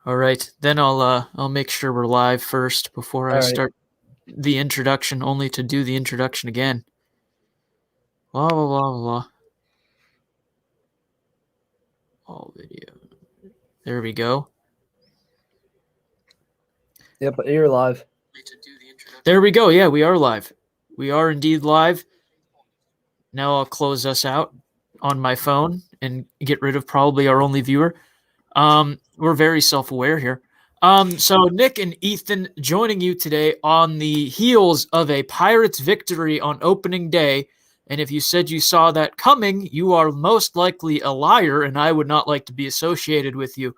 All right, then I'll make sure we're live first before I All right. start the introduction, only to do the introduction again. Blah blah blah blah blah. All video. There we go. Yep, you're live. There we go. Yeah, we are live. We are indeed live. Now I'll close us out on my phone and get rid of probably our only viewer. We're very self-aware here. So Nick and Ethan joining you today on the heels of a Pirates victory on opening day. And if you said you saw that coming, you are most likely a liar, and I would not like to be associated with you.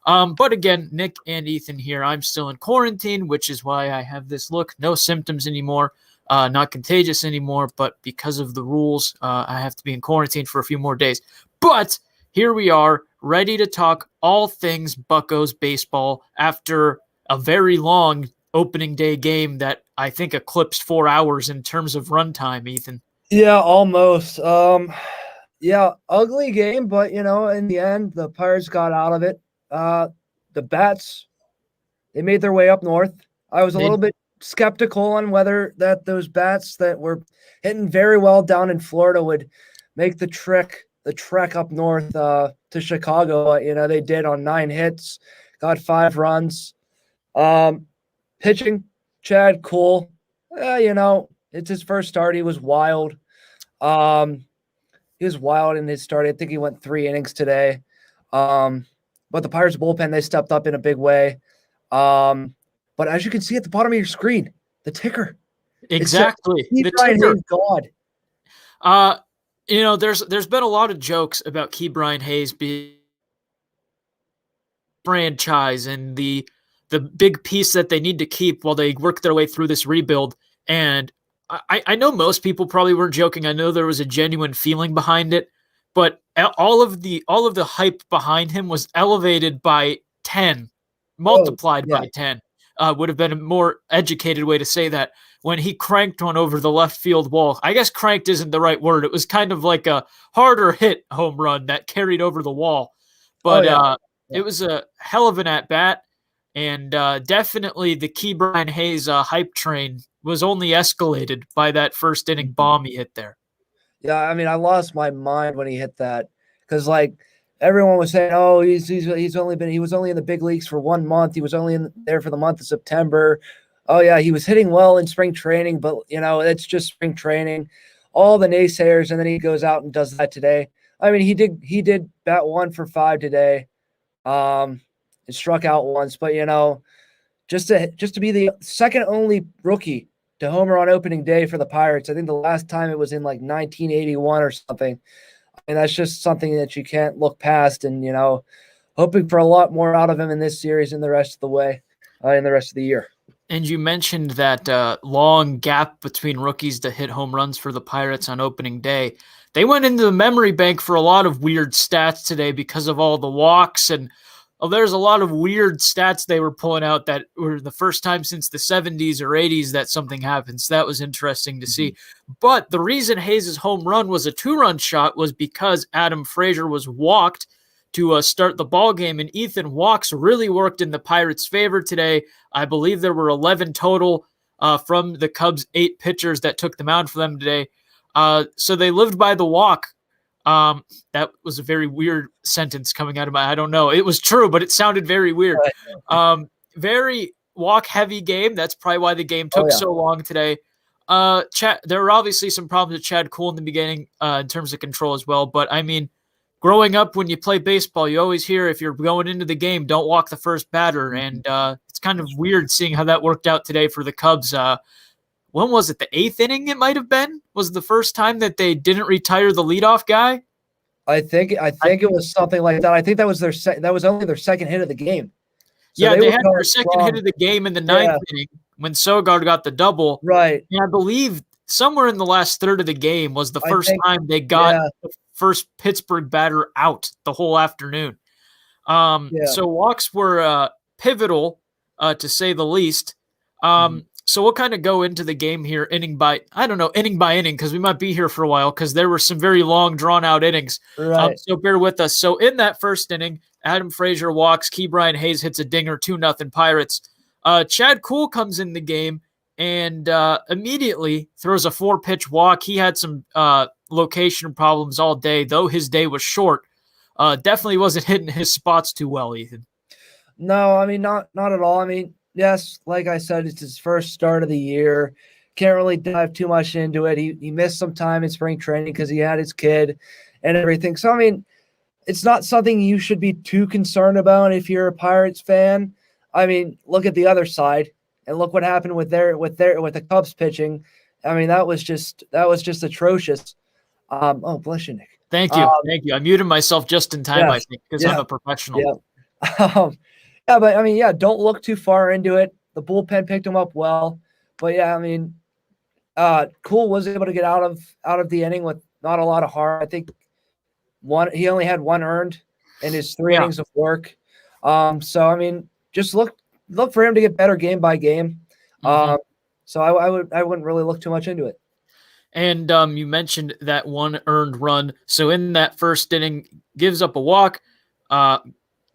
But again, Nick and Ethan here. I'm still in quarantine, which is why I have this look. No symptoms anymore. Not contagious anymore, but because of the rules, I have to be in quarantine for a few more days. But here we are, ready to talk all things Buccos baseball after a very long opening day game that I think eclipsed 4 hours in terms of runtime, Ethan. Yeah, almost. Yeah, ugly game, but in the end, the Pirates got out of it. The Bats, they made their way up north. I was a little bit skeptical on whether those Bats that were hitting very well down in Florida would make the trek up north to Chicago. They did on 9 hits, got 5 runs. Pitching, Chad Cole, it's his first start. He was wild. He was wild in his start. I think he went 3 innings today. But the Pirates bullpen, they stepped up in a big way. But as you can see at the bottom of your screen, the ticker. Exactly. The ticker. God. There's been a lot of jokes about Ke'Bryan Hayes being franchise and the big piece that they need to keep while they work their way through this rebuild. And I know most people probably weren't joking. I know there was a genuine feeling behind it, but all of the hype behind him was elevated by 10, multiplied by 10. Would have been a more educated way to say that, when he cranked one over the left field wall. I guess cranked isn't the right word. It was kind of like a harder hit home run that carried over the wall. But it was a hell of an at-bat, and definitely the Ke'Bryan Hayes hype train was only escalated by that first inning bomb he hit there. Yeah, I mean, I lost my mind when he hit that, because everyone was saying, "Oh, he was only in the big leagues for 1 month. He was only there for the month of September. Oh yeah, he was hitting well in spring training, but it's just spring training." All the naysayers, and then he goes out and does that today. I mean, he did bat 1 for 5 today. It struck out once, but just to be the second only rookie to homer on opening day for the Pirates. I think the last time it was in 1981 or something. And that's just something that you can't look past, and hoping for a lot more out of him in this series and the rest of the way, in the rest of the year. And you mentioned that long gap between rookies to hit home runs for the Pirates on opening day. They went into the memory bank for a lot of weird stats today because of all the walks, and there's a lot of weird stats they were pulling out that were the first time since the 70s or 80s that something happened. So that was interesting to see. But the reason Hayes' home run was a 2-run shot was because Adam Frazier was walked to start the ball game, and Ethan, walks really worked in the Pirates' favor today. I believe there were 11 total from the Cubs' 8 pitchers that took them out for them today. So they lived by the walk. That was a very weird sentence coming out of I don't know. It was true, but it sounded very weird. Very walk-heavy game. That's probably why the game took so long today. There were obviously some problems with Chad Cole in the beginning in terms of control as well, but I mean, growing up, when you play baseball, you always hear, if you're going into the game, don't walk the first batter. And it's kind of weird seeing how that worked out today for the Cubs. When was it? The 8th inning, it might have been, was the first time that they didn't retire the leadoff guy. I think it was something like that. I think that was that was only their second hit of the game. So they had their second hit of the game in the 9th inning when Sogard got the double. Right. And I believe somewhere in the last third of the game was the first time they got the first Pittsburgh batter out the whole afternoon. So walks were pivotal, to say the least. So we'll kind of go into the game here inning by inning, because we might be here for a while, because there were some very long, drawn-out innings. Right. So bear with us. So in that first inning, Adam Frazier walks. Ke'Bryan Hayes hits a dinger, 2-0 Pirates. Chad Kuhl comes in the game and immediately throws a 4-pitch walk. He had some location problems all day, though his day was short. Definitely wasn't hitting his spots too well, Ethan. No, I mean, not at all. I mean, yes, like I said, it's his first start of the year. Can't really dive too much into it. He missed some time in spring training because he had his kid and everything. So, I mean, it's not something you should be too concerned about if you're a Pirates fan. I mean, look at the other side and look what happened with the Cubs pitching. I mean, that was just atrocious. Oh, bless you, Nick. Thank you. Thank you. I muted myself just in time, I think, because I'm a professional. Yeah. But I mean, don't look too far into it. The bullpen picked him up well. But yeah, I mean, Kuhl was able to get out of the inning with not a lot of heart. I think he only had 1 earned in his 3 innings of work. So I mean, just look for him to get better game by game. So I wouldn't really look too much into it. And you mentioned that 1 earned run. So in that first inning, gives up a walk.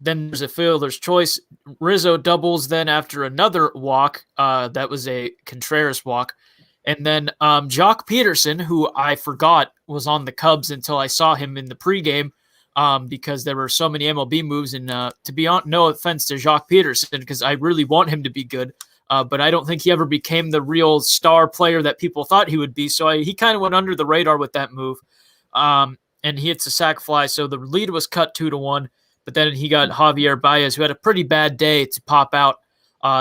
Then there's a fielder's choice. Rizzo doubles then after another walk. That was a Contreras walk. And then Jock Peterson, who I forgot was on the Cubs until I saw him in the pregame because there were so many MLB moves. And to be honest, no offense to Jock Peterson, because I really want him to be good. But I don't think he ever became the real star player that people thought he would be. So he kind of went under the radar with that move. And he hits a sac fly. So the lead was cut 2-1. But then he got Javier Baez, who had a pretty bad day, to pop out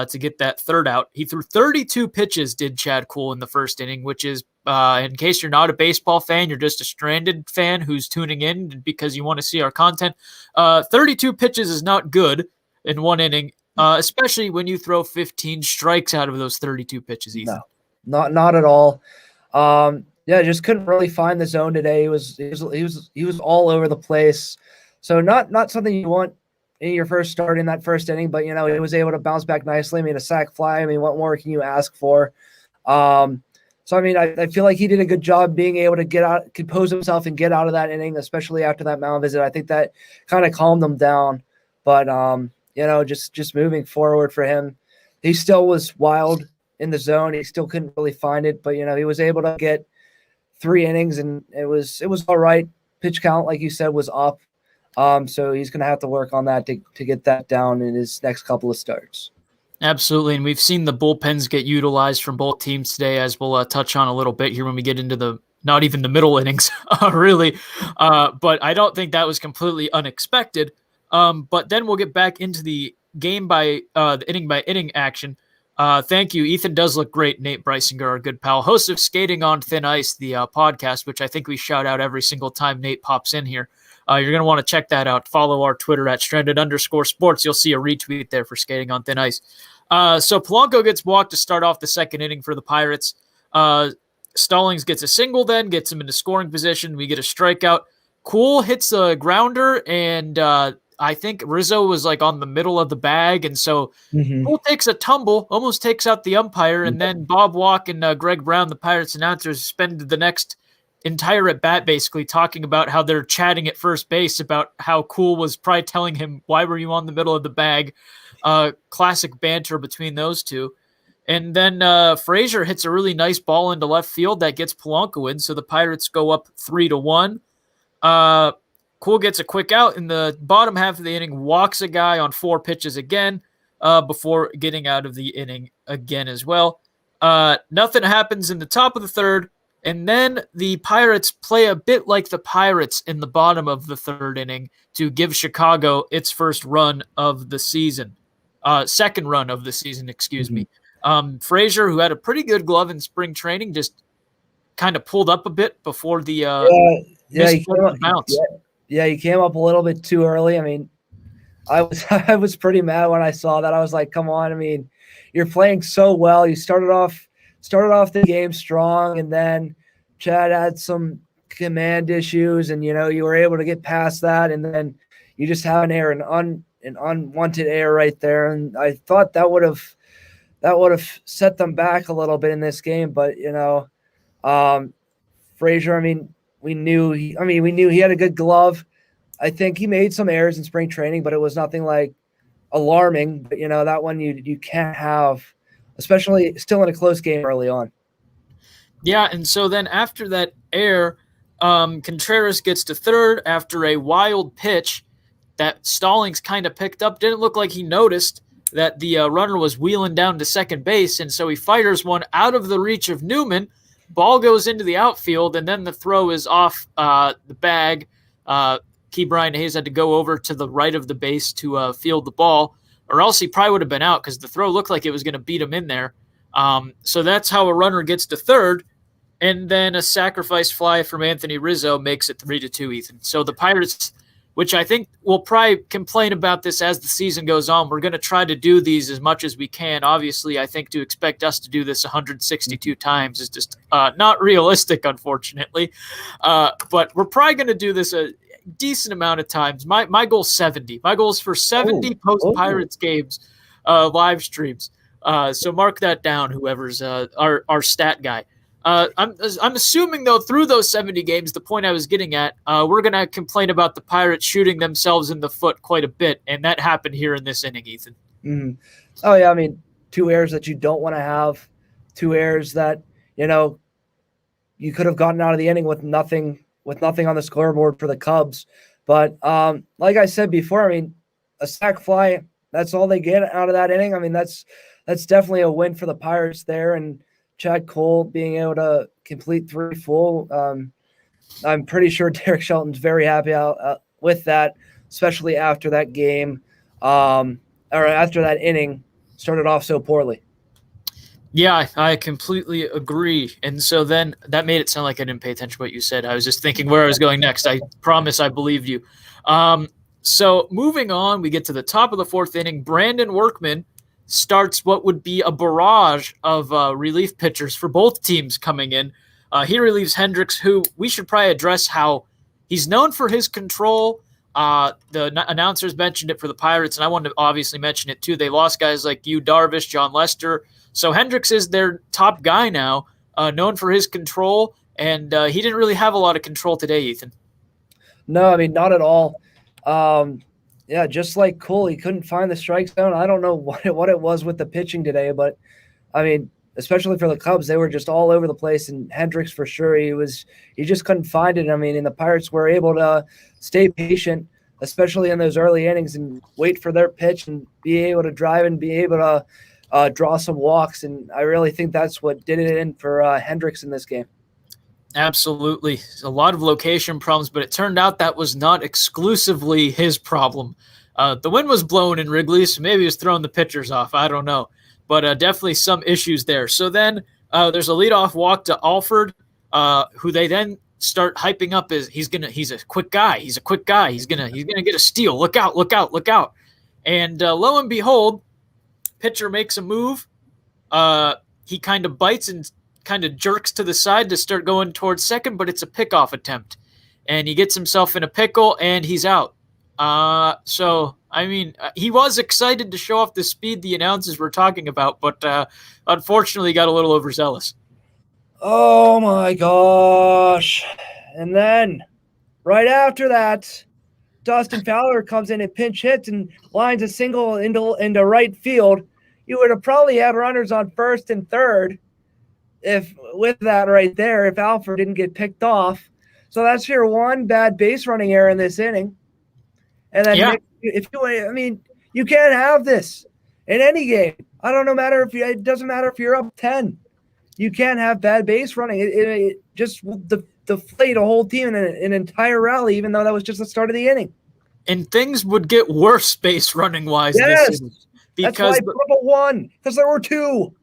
to get that third out. He threw 32 pitches, did Chad Kuhl, in the first inning, which is, in case you're not a baseball fan, you're just a stranded fan who's tuning in because you want to see our content. 32 pitches is not good in 1 inning, especially when you throw 15 strikes out of those 32 pitches, Ethan. No, not at all. Just couldn't really find the zone today. He was all over the place. So not something you want in your first start in that first inning, but he was able to bounce back nicely. I mean, a sac fly. I mean, what more can you ask for? So I mean, I feel like he did a good job being able to get out, compose himself, and get out of that inning, especially after that mound visit. I think that kind of calmed him down. But just moving forward for him, he still was wild in the zone. He still couldn't really find it, but he was able to get 3 innings, and it was all right. Pitch count, like you said, was up. So he's going to have to work on that to get that down in his next couple of starts. Absolutely, and we've seen the bullpens get utilized from both teams today, as we'll touch on a little bit here when we get into the not even the middle innings, really. But I don't think that was completely unexpected. But then we'll get back into the game by the inning by inning action. Thank you. Ethan does look great. Nate Brysinger, our good pal, host of Skating on Thin Ice, the podcast, which I think we shout out every single time Nate pops in here. You're going to want to check that out. Follow our Twitter at @stranded_sports. You'll see a retweet there for Skating on Thin Ice. So Polanco gets walked to start off the second inning for the Pirates. Stallings gets a single then, gets him into scoring position. We get a strikeout. Kuhl hits a grounder, and I think Rizzo was like on the middle of the bag, and so Kuhl takes a tumble, almost takes out the umpire, and then Bob Walk and Greg Brown, the Pirates announcers, spend the next entire at bat basically talking about how they're chatting at first base about how Kuhl was probably telling him, why were you on the middle of the bag? Classic banter between those two. And then Frazier hits a really nice ball into left field that gets Polanco in, so the Pirates go up 3-1. Kuhl gets a quick out in the bottom half of the inning, walks a guy on 4 pitches again before getting out of the inning again as well. Nothing happens in the top of the third. And then the Pirates play a bit like the Pirates in the bottom of the third inning to give Chicago its first run of the season. Second run of the season, excuse me. Frazier, who had a pretty good glove in spring training, just kind of pulled up a bit before the bounce. He came up a little bit too early. I mean, I was pretty mad when I saw that. I was like, come on. I mean, you're playing so well. You started off the game strong, and then Chad had some command issues, and you were able to get past that, and then you just have an error, an unwanted error right there, and I thought that would have set them back a little bit in this game, but Frazier, I mean, we knew he had a good glove. I think he made some errors in spring training, but it was nothing like alarming. But that one you can't have, especially still in a close game early on. Yeah, and so then after that error, Contreras gets to third after a wild pitch that Stallings kind of picked up. Didn't look like he noticed that the runner was wheeling down to second base, and so he fires one out of the reach of Newman. Ball goes into the outfield, and then the throw is off the bag. Brian Hayes had to go over to the right of the base to field the ball, or else he probably would have been out because the throw looked like it was going to beat him in there. So that's how a runner gets to third. And then a sacrifice fly from Anthony Rizzo makes it 3-2, Ethan. So the Pirates, which I think will probably complain about this as the season goes on, we're going to try to do these as much as we can. Obviously, I think to expect us to do this 162 times is just not realistic, unfortunately. But we're probably going to do this a decent amount of times. My goal is 70. My goal is for 70 post-Pirates games, live streams. So mark that down, whoever's our stat guy. I'm assuming, though, through those 70 games, the point I was getting at, we're going to complain about the Pirates shooting themselves in the foot quite a bit, and that happened here in this inning, Ethan. Mm-hmm. Oh, yeah, I mean, 2 errors that you don't want to have, 2 errors that, you could have gotten out of the inning with nothing on the scoreboard for the Cubs. But like I said before, I mean, a sac fly, that's all they get out of that inning. I mean, that's definitely a win for the Pirates there, and Chad Cole being able to complete 3 full. I'm pretty sure Derek Shelton's very happy with that, especially after that game or after that inning started off so poorly. Yeah, I completely agree. And so then that made it sound like I didn't pay attention to what you said. I was just thinking where I was going next. I promise I believed you. So moving on, we get to the top of the 4th inning. Brandon Workman starts what would be a barrage of relief pitchers for both teams coming in. He relieves Hendricks, who we should probably address how he's known for his control. The announcers mentioned it for the Pirates, and I wanted to obviously mention it too. They lost guys like Yu Darvish, John Lester. So Hendricks is their top guy now, known for his control, and he didn't really have a lot of control today, Ethan. No, I mean, not at all. Yeah, just like Cole, he couldn't find the strike zone. I don't know what it was with the pitching today, but I mean, especially for the Cubs, they were just all over the place. And Hendricks, for sure, he just couldn't find it. I mean, and the Pirates were able to stay patient, especially in those early innings, and wait for their pitch and be able to drive and be able to draw some walks. And I really think that's what did it in for Hendricks in this game. Absolutely. A lot of location problems, but it turned out that was not exclusively his problem. The wind was blowing in Wrigley, so maybe he was throwing the pitchers off. I don't know. But definitely some issues there. So then there's a leadoff walk to Alford, who they then start hyping up as he's a quick guy. He's a quick guy. He's gonna get a steal. Look out, look out, look out. And lo and behold, pitcher makes a move. He kind of bites and kind of jerks to the side to start going towards second, but it's a pickoff attempt. And he gets himself in a pickle, and he's out. So, I mean, he was excited to show off the speed the announcers were talking about, but unfortunately got a little overzealous. Oh, my gosh. And then right after that, Dustin Fowler comes in and pinch hits and lines a single into right field. You would have probably had runners on first and third if with that right there, if Alford didn't get picked off. So that's your one bad base running error in this inning. And then you can't have this in any game. It doesn't matter if you're up 10. You can't have bad base running. It just deflate a whole team in an entire rally, even though that was just the start of the inning. And things would get worse base running wise. Yes, this inning because that's why Purple won, because there were 2.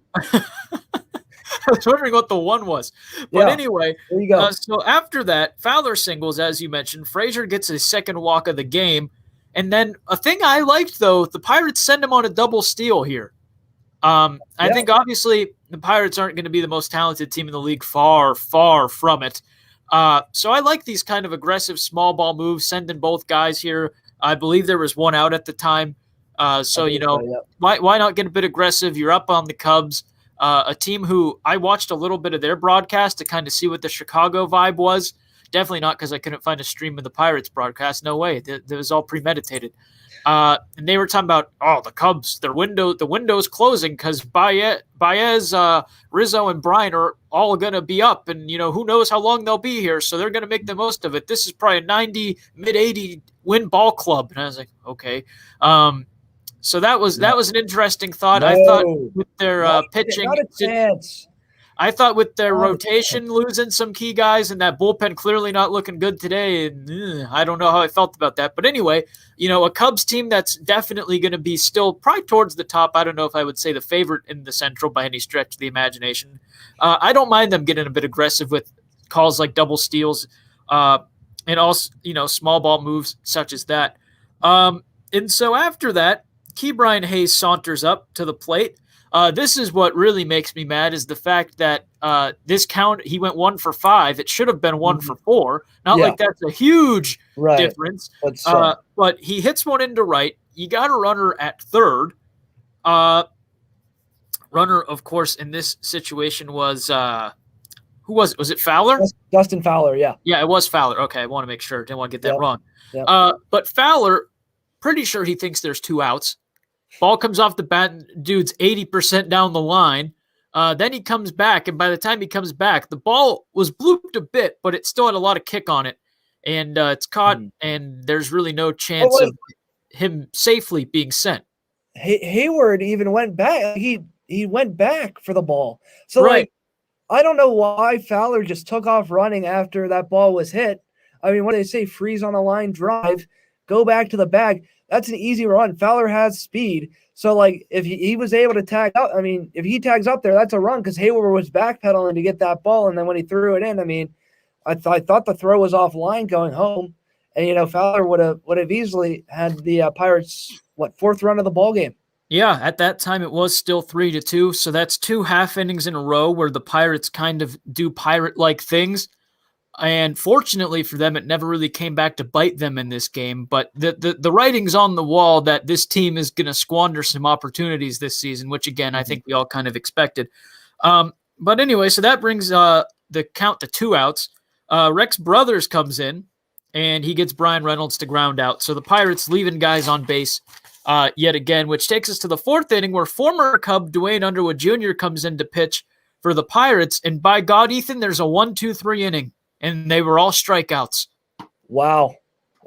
I was wondering what the one was. But anyway, there you go. So after that, Fowler singles, as you mentioned. Frazier gets his second walk of the game. And then a thing I liked, though, the Pirates send him on a double steal here. I think, obviously, the Pirates aren't going to be the most talented team in the league, far, far from it. So I like these kind of aggressive small ball moves, sending both guys here. I believe there was one out at the time. Why not get a bit aggressive? You're up on the Cubs. A team who I watched a little bit of their broadcast to kind of see what the Chicago vibe was. definitely not because I couldn't find a stream of the Pirates broadcast. No way. It was all premeditated. And they were talking about, the Cubs, the window's closing because Baez, Rizzo, and Bryant are all going to be up, and who knows how long they'll be here, so they're going to make the most of it. This is probably a 90, mid-80 win ball club. And I was like, okay. So that was an interesting thought. No, I thought with their pitching, not a chance. I thought with their rotation losing some key guys and that bullpen clearly not looking good today, and I don't know how I felt about that. But anyway, a Cubs team that's definitely going to be still probably towards the top. I don't know if I would say the favorite in the Central by any stretch of the imagination. I don't mind them getting a bit aggressive with calls like double steals and also, small ball moves such as that. And so after that, Ke'Bryan Hayes saunters up to the plate. This is what really makes me mad is the fact that this count, he went 1 for 5. It should have been 1 for 4. Not like that's a huge difference. But he hits one into right. You got a runner at third. Runner, of course, in this situation was who was it? Was it Fowler? Dustin Fowler, yeah. Yeah, it was Fowler. Okay, I want to make sure. Didn't want to get that wrong. Yep. But Fowler, pretty sure he thinks there's 2 outs. Ball comes off the bat, dude's 80% down the line. Then he comes back, and by the time he comes back, the ball was blooped a bit, but it still had a lot of kick on it. And it's caught, and there's really no chance of him safely being sent. Hayward even went back. He went back for the ball. So, I don't know why Fowler just took off running after that ball was hit. I mean, what do they say? Freeze on the line, drive, go back to the bag. That's an easy run. Fowler has speed. So, if he was able to tag up, I mean, if he tags up there, that's a run because Hayward was backpedaling to get that ball. And then when he threw it in, I mean, I thought the throw was offline going home. And, Fowler would have easily had the Pirates, 4th run of the ball game. Yeah, at that time it was still 3-2. So that's 2 half innings in a row where the Pirates kind of do Pirate-like things. And fortunately for them, it never really came back to bite them in this game. But the writing's on the wall that this team is going to squander some opportunities this season, which, again, I think we all kind of expected. But anyway, so that brings the count to 2 outs. Rex Brothers comes in, and he gets Brian Reynolds to ground out. So the Pirates leaving guys on base yet again, which takes us to the 4th inning where former Cub Dwayne Underwood Jr. comes in to pitch for the Pirates. And by God, Ethan, there's a 1-2-3 inning. And they were all strikeouts. Wow.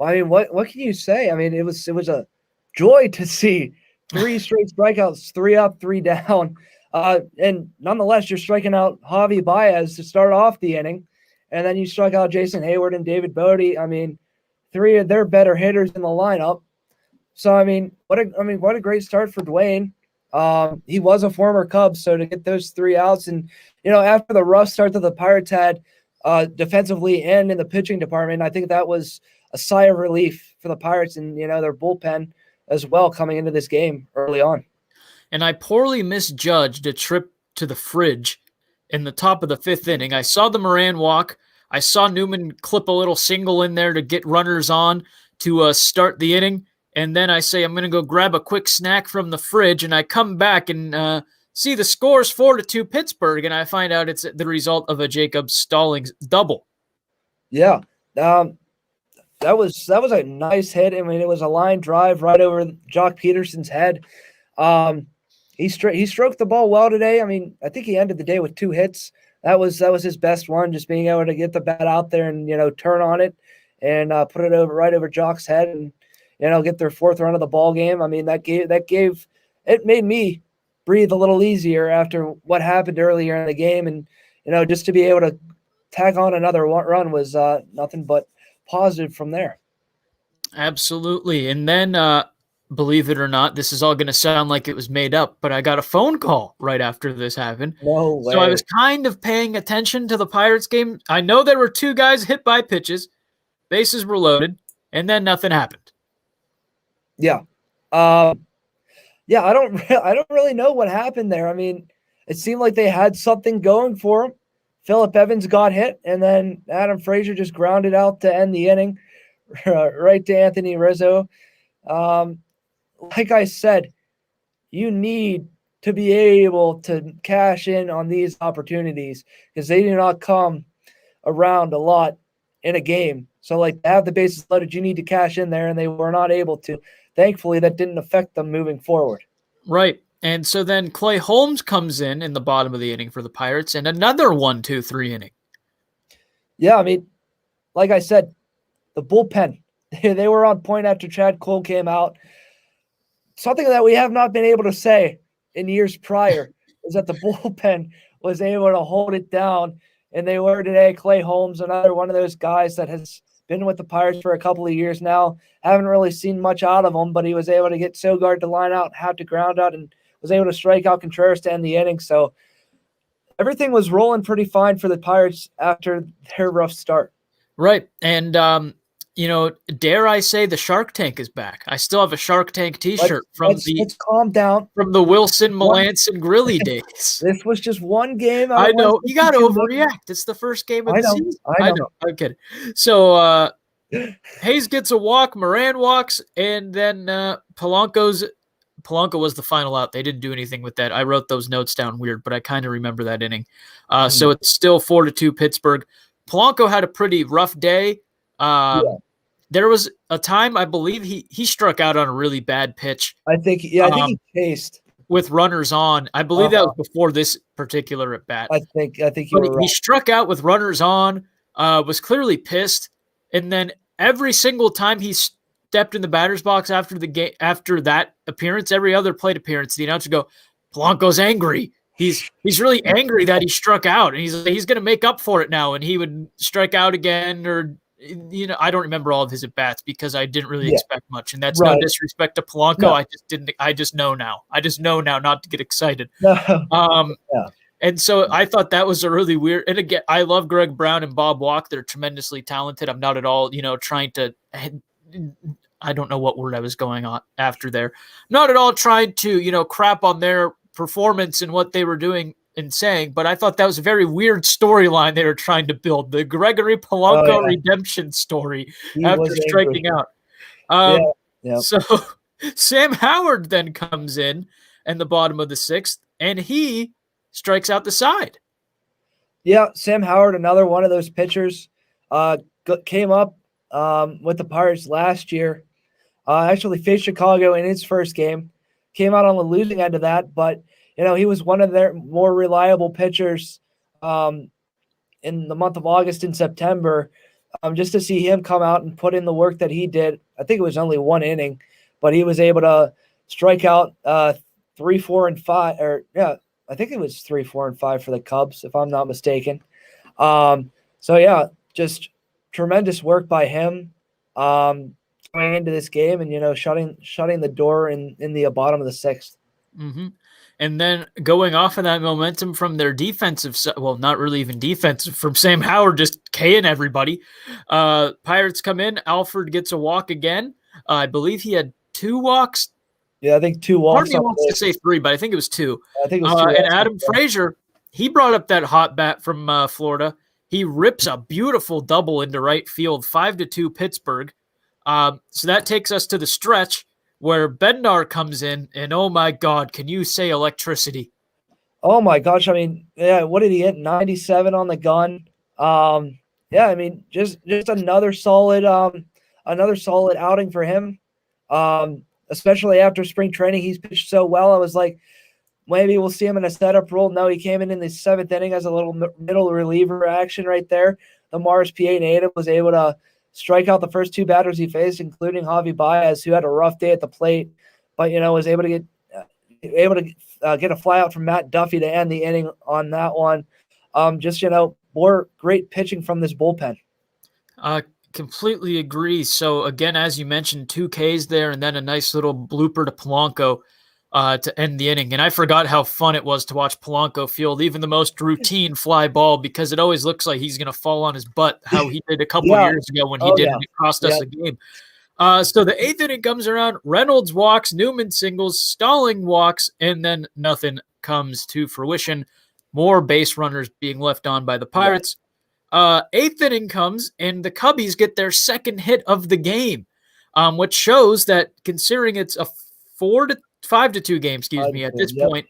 I mean, what can you say? I mean, it was a joy to see 3 straight strikeouts, 3 up, 3 down. And nonetheless, you're striking out Javi Baez to start off the inning. And then you struck out Jason Hayward and David Bodie. I mean, 3 of their better hitters in the lineup. So, I mean, what a great start for Dwayne. He was a former Cub, so to get those 3 outs and, after the rough start that the Pirates had, defensively and in the pitching department, I think that was a sigh of relief for the Pirates and, their bullpen as well coming into this game early on. And I poorly misjudged a trip to the fridge in the top of the 5th inning. I saw the Moran walk. I saw Newman clip a little single in there to get runners on to start the inning. And then I say, I'm going to go grab a quick snack from the fridge. And I come back and see the score's 4-2 Pittsburgh, and I find out it's the result of a Jacob Stallings double. Yeah, that was a nice hit. I mean, it was a line drive right over Jock Peterson's head. He stroked the ball well today. I mean, I think he ended the day with 2 hits. That was his best one, just being able to get the bat out there and turn on it and put it right over Jock's head and get their 4th run of the ball game. I mean, that made me breathe a little easier after what happened earlier in the game. And, just to be able to tag on another run was nothing but positive from there. Absolutely. And then, believe it or not, this is all going to sound like it was made up, but I got a phone call right after this happened. No way. So I was kind of paying attention to the Pirates game. I know there were 2 guys hit by pitches, bases were loaded, and then nothing happened. Yeah. Yeah, I don't really know what happened there. I mean, it seemed like they had something going for them. Phillip Evans got hit, and then Adam Frazier just grounded out to end the inning, right to Anthony Rizzo. Like I said, you need to be able to cash in on these opportunities because they do not come around a lot. in a game. So like to have the bases loaded, you need to cash in there, and they were not able to. Thankfully, that didn't affect them moving forward. Right. And so then Clay Holmes comes in the bottom of the inning for the Pirates, and another 1-2-3 inning. Yeah, I mean, like I said, the bullpen, they were on point after Chad Cole came out. Something that we have not been able to say in years prior is that the bullpen was able to hold it down, and they were today. Clay Holmes, another one of those guys that has been with the Pirates for a couple of years now. Haven't really seen much out of him, but he was able to get Sogard to line out, have to ground out, and was able to strike out Contreras to end the inning. So everything was rolling pretty fine for the Pirates after their rough start. Right. And, dare I say the Shark Tank is back. I still have a Shark Tank t-shirt let's calm down. From the Wilson, Melanson, Grilly days. This was just one game. I know. You got to overreact. It's the first game of the season. I know. I'm kidding. So Hayes gets a walk, Moran walks, and then Polanco was the final out. They didn't do anything with that. I wrote those notes down weird, but I kind of remember that inning. So it's still 4-2 Pittsburgh. Polanco had a pretty rough day. There was a time, I believe, he struck out on a really bad pitch. I think he chased with runners on. I believe that was before this particular at bat. I think you were right. He struck out with runners on, was clearly pissed, and then every single time he stepped in the batter's box after the game, after that appearance, every other plate appearance, the announcer go, "Polanco's angry. He's really angry that he struck out, and he's going to make up for it now." And he would strike out again, or I don't remember all of his at bats because I didn't really expect much, and that's no disrespect to Polanco. No. I just know now. I just know now not to get excited. And so I thought that was a really weird. And again, I love Greg Brown and Bob Walk. They're tremendously talented. I'm not at all, trying to. I don't know what word I was going on after there. Not at all trying to, crap on their performance and what they were doing and saying, but I thought that was a very weird storyline they were trying to build. The Gregory Polanco redemption story after striking out. So Sam Howard then comes in the bottom of the sixth, and he strikes out the side. Yeah, Sam Howard, another one of those pitchers, came up with the Pirates last year. Actually faced Chicago in his first game. Came out on the losing end of that, but he was one of their more reliable pitchers in the month of August and September. Just to see him come out and put in the work that he did, I think it was only one inning, but he was able to strike out 3, 4, and 5. I think it was 3, 4, and 5 for the Cubs, if I'm not mistaken. Just tremendous work by him going into this game, and shutting the door in the bottom of the sixth. Mm-hmm. And then going off of that momentum from their defensive, well, not really even defensive, from Sam Howard just K-ing everybody. Pirates come in. Alford gets a walk again. I believe he had 2 walks. Yeah, I think 2 walks. Part of me wants to say 3, but I think it was 2. I think it was 2. And Adam Frazier, he brought up that hot bat from Florida. He rips a beautiful double into right field, 5-2 Pittsburgh. So that takes us to the stretch where Bednar comes in, and oh my God, can you say electricity? Oh my gosh. I mean, what did he hit? 97 on the gun. Just another solid outing for him. Especially after spring training, he's pitched so well. I was like, maybe we'll see him in a setup role. No, he came in the 7th inning as a little middle reliever action right there. The Mars PA native was able to strike out the first 2 batters he faced, including Javi Baez, who had a rough day at the plate, but was able to get a fly out from Matt Duffy to end the inning on that one. More great pitching from this bullpen. Completely agree. So again, as you mentioned, 2 Ks there, and then a nice little blooper to Polanco to end the inning. And I forgot how fun it was to watch Polanco field even the most routine fly ball, because it always looks like he's going to fall on his butt, how he did a couple of years ago when he did, and it cost us a game. So the 8th inning comes around. Reynolds walks, Newman singles, Stalling walks, and then nothing comes to fruition. More base runners being left on by the Pirates. 8th inning comes, and the Cubbies get their second hit of the game, which shows that, considering it's a 5-2 game, at this point,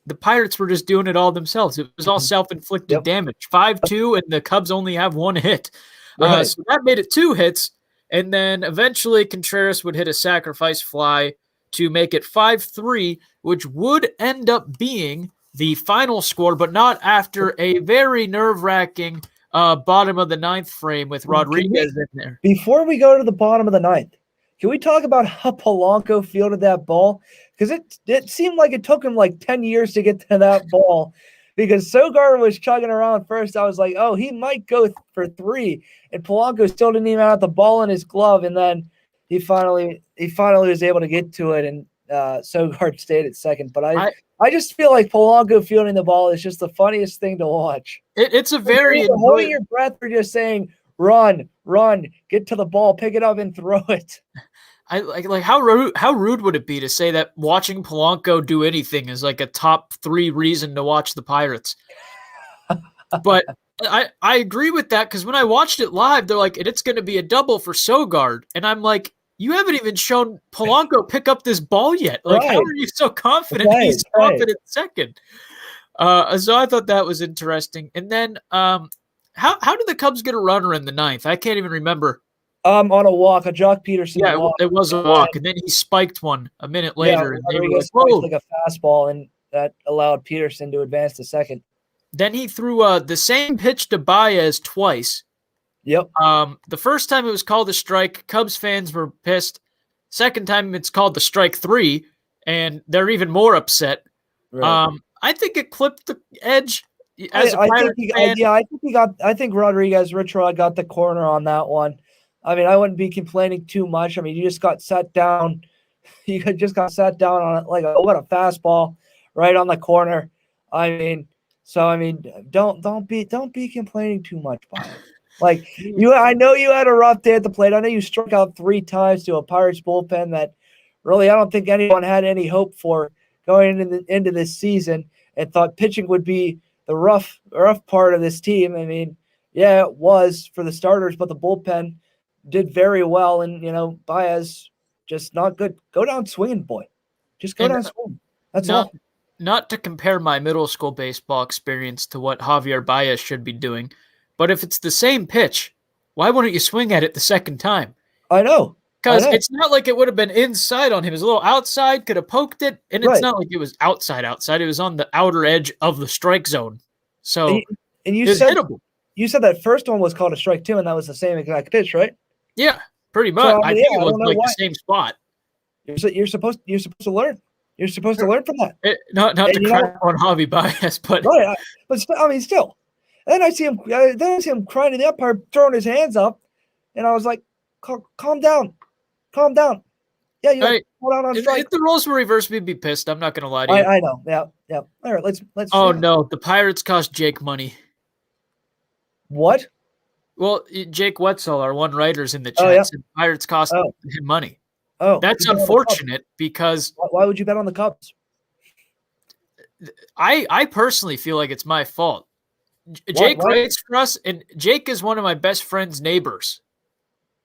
the Pirates were just doing it all themselves. It was all self-inflicted Yep. damage. 5-2, and the Cubs only have one hit. Right. So that made it 2 hits, and then eventually Contreras would hit a sacrifice fly to make it 5-3, which would end up being the final score, but not after a very nerve-wracking bottom of the ninth frame with Rodriguez in there. Before we go to the bottom of the ninth, can we talk about how Polanco fielded that ball? Because it seemed like it took him like 10 years to get to that ball, because Sogard was chugging around first. I was like, oh, he might go for 3, and Polanco still didn't even have the ball in his glove, and then he finally was able to get to it, and Sogard stayed at second. But I just feel like Polanco fielding the ball is just the funniest thing to watch. It's a very holding your breath or just saying, run, get to the ball, pick it up and throw it. I like how rude would it be to say that watching Polanco do anything is like a top 3 reason to watch the Pirates? But I agree with that, because when I watched it live, they're like, it's going to be a double for Sogard, and I'm like, you haven't even shown Polanco pick up this ball yet. Like, how are you so confident he's confident second? So I thought that was interesting. And then how did the Cubs get a runner in the ninth? I can't even remember. On a walk, a Jock Peterson walk. It was a walk, and then he spiked one a minute later. And they were like, whoa. Like a fastball, and that allowed Peterson to advance to second. Then he threw the same pitch to Baez twice. Yep. The first time it was called a strike, Cubs fans were pissed. Second time it's called the strike 3, and they're even more upset. Right. I think it clipped the edge. As a Pirate fan. I think Rich Rod got the corner on that one. I mean, I wouldn't be complaining too much. I mean, you just got sat down. You just got sat down on it like what a fastball right on the corner. I mean, don't be complaining too much by it. Like I know you had a rough day at the plate. I know you struck out 3 times to a Pirates bullpen that really I don't think anyone had any hope for going into this season, and thought pitching would be the rough part of this team. I mean, yeah, it was for the starters, but the bullpen did very well, and Baez just not good. Go down swinging, boy. Just go down swinging. That's all. Not to compare my middle school baseball experience to what Javier Baez should be doing, but if it's the same pitch, why wouldn't you swing at it the second time? I know. Because it's not like it would have been inside on him. It was a little outside, could have poked it, and it's not like it was outside. It was on the outer edge of the strike zone. So and you said hittable. You said that first one was called a strike 2, and that was the same exact pitch, right? Yeah, pretty much. So, I think it was like the same spot. You're supposed to learn. You're supposed to learn from that. Not to crap on Javi Baez, but right. But still. And then I see him. Crying to the umpire, throwing his hands up, and I was like, "Calm down. Yeah, you hold on strike." If the roles were reversed, we'd be pissed. I'm not going to lie to you. I know. Yeah. All right, let's. Oh no, the Pirates cost Jake money. What? Well, Jake Wetzel, our one writer's in the chat, said Pirates cost him money. Oh, that's unfortunate because why would you bet on the Cubs? I personally feel like it's my fault. Jake writes for us, and Jake is one of my best friend's neighbors.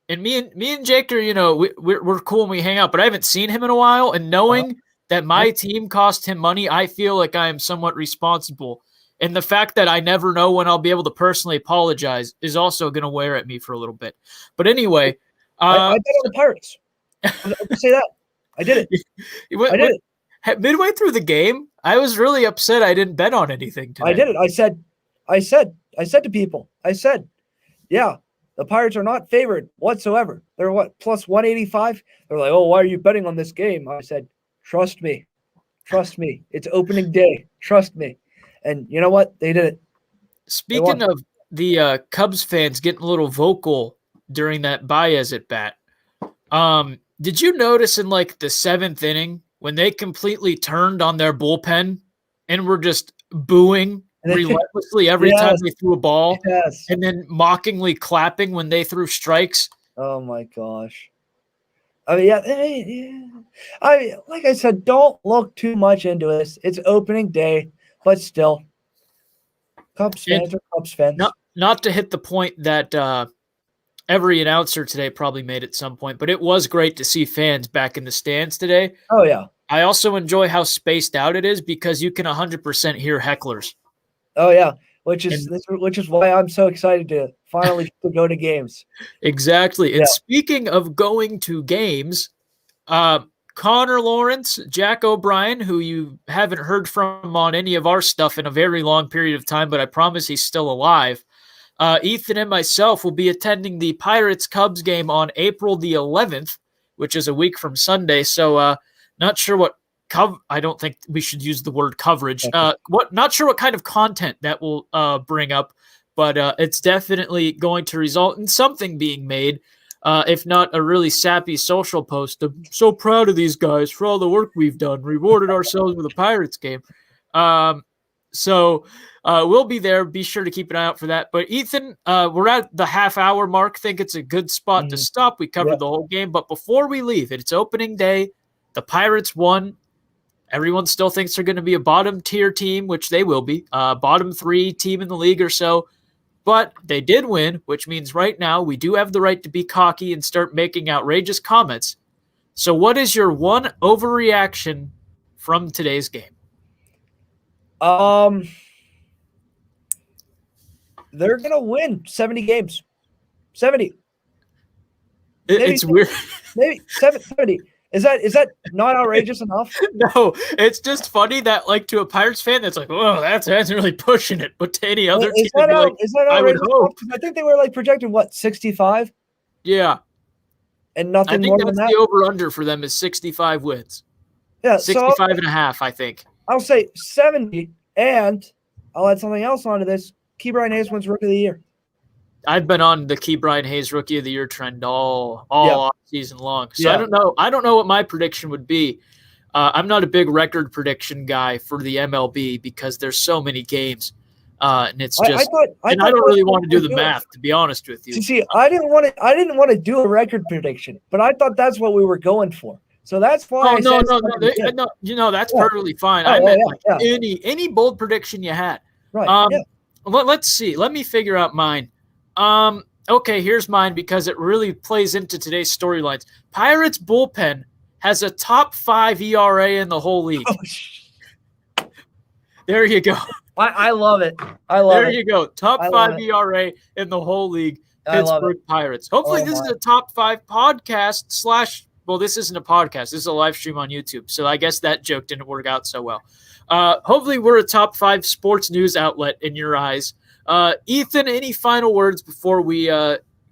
And me and Jake are, we're cool and we hang out, but I haven't seen him in a while. And knowing that my team cost him money, I feel like I am somewhat responsible. And the fact that I never know when I'll be able to personally apologize is also going to wear at me for a little bit. But anyway, I bet on the Pirates. I'll say that. I did it. I did it. Midway through the game, I was really upset I didn't bet on anything today. I did it. I said to people, yeah, the Pirates are not favored whatsoever. They're plus 185? They're like, oh, why are you betting on this game? I said, trust me. It's opening day. Trust me. And you know what? They did it. Speaking of the Cubs fans getting a little vocal during that Baez at bat, did you notice in like the 7th inning when they completely turned on their bullpen and were just booing relentlessly every time they threw a ball, and then mockingly clapping when they threw strikes? Oh my gosh! I mean, yeah. I mean, like I said, don't look too much into this. It's opening day. But still, Cubs fans are Cubs fans. Not to hit the point that every announcer today probably made at some point, but it was great to see fans back in the stands today. Oh, yeah. I also enjoy how spaced out it is because you can 100% hear hecklers. Oh yeah, which is why I'm so excited to finally go to games. Exactly. And Yeah. speaking of going to games, Connor Lawrence, Jack O'Brien, who you haven't heard from on any of our stuff in a very long period of time, but I promise he's still alive. Ethan and myself will be attending the Pirates-Cubs game on April the 11th, which is a week from Sunday. So not sure what I don't think we should use the word coverage. Not sure what kind of content that will bring up, but it's definitely going to result in something being made. If not a really sappy social post. I'm so proud of these guys for all the work we've done. Rewarded ourselves with a Pirates game. So we'll be there. Be sure to keep an eye out for that. But Ethan, we're at the half-hour mark. Think it's a good spot to stop. We covered the whole game. But before we leave, it's opening day. The Pirates won. Everyone still thinks they're going to be a bottom-tier team, which they will be. Bottom 3 team in the league or so. But they did win, which means right now we do have the right to be cocky and start making outrageous comments. So what is your one overreaction from today's game? They're going to win 70 games. 70. It's weird. Maybe 70. Is that not outrageous enough? No, it's just funny that, like, to a Pirates fan, that's like, oh, that's really pushing it. But to any other team, is that outrageous enough? I think they were like projected 65. Yeah, and nothing more than that. I think that's the over/under for them is 65 wins. Yeah, 65 and a half, I think. I'll say 70, and I'll add something else onto this. Ke'Bryan Hayes wins Rookie of the Year. I've been on the Ke'Bryan Hayes Rookie of the Year trend all season long. So I don't know what my prediction would be. I'm not a big record prediction guy for the MLB because there's so many games. And it's just I don't really want to do the math, to be honest with you. See, I didn't want to do a record prediction, but I thought that's what we were going for. So that's why no, that's perfectly fine. I meant any bold prediction you had. Right. Let's see. Let me figure out mine. Okay, here's mine because it really plays into today's storylines. Pirates bullpen has a top 5 ERA in the whole league. There you go. I love it. There you go. Top 5 ERA in the whole league. Pittsburgh Pirates. Hopefully this is a top 5 podcast / well, this isn't a podcast. This is a live stream on YouTube. So I guess that joke didn't work out so well. Hopefully we're a top 5 sports news outlet in your eyes. Ethan, any final words before we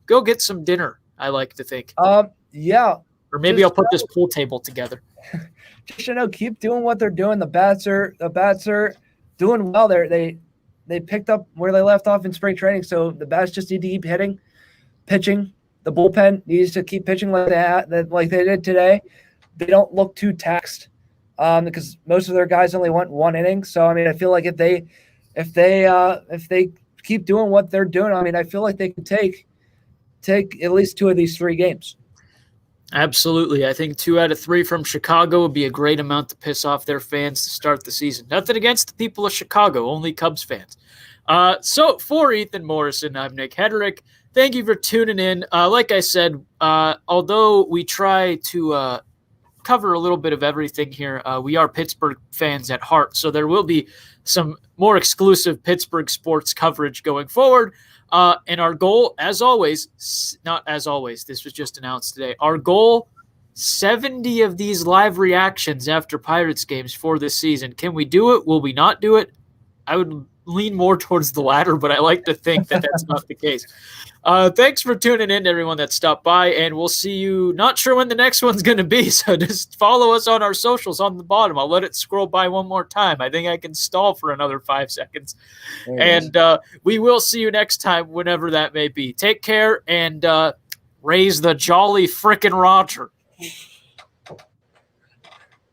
go get some dinner, I like to think. Yeah. Or maybe I'll put this pool table together. Just keep doing what they're doing. The bats are doing well. They picked up where they left off in spring training, so the bats just need to keep pitching. The bullpen needs to keep pitching like they did today. They don't look too taxed because most of their guys only went 1 inning. So I mean, I feel like if they keep doing what they're doing, I mean, I feel like they can take at least 2 of these 3 games. Absolutely. I think 2 out of 3 from Chicago would be a great amount to piss off their fans to start the season. Nothing against the people of Chicago, only Cubs fans. So for Ethan Morrison, I'm Nick Hedrick. Thank you for tuning in. Like I said, although we try to cover a little bit of everything here, we are Pittsburgh fans at heart, so there will be some more exclusive Pittsburgh sports coverage going forward. And our goal, this was just announced today, our goal, 70 of these live reactions after Pirates games for this season. Can we do it? Will we not do it? I would lean more towards the latter, but I like to think that that's not the case. Thanks for tuning in to everyone that stopped by, and we'll see you. Not sure when the next one's going to be, so just follow us on our socials on the bottom. I'll let it scroll by one more time. I think I can stall for another 5 seconds. And we will see you next time, whenever that may be. Take care and raise the jolly frickin' Roger.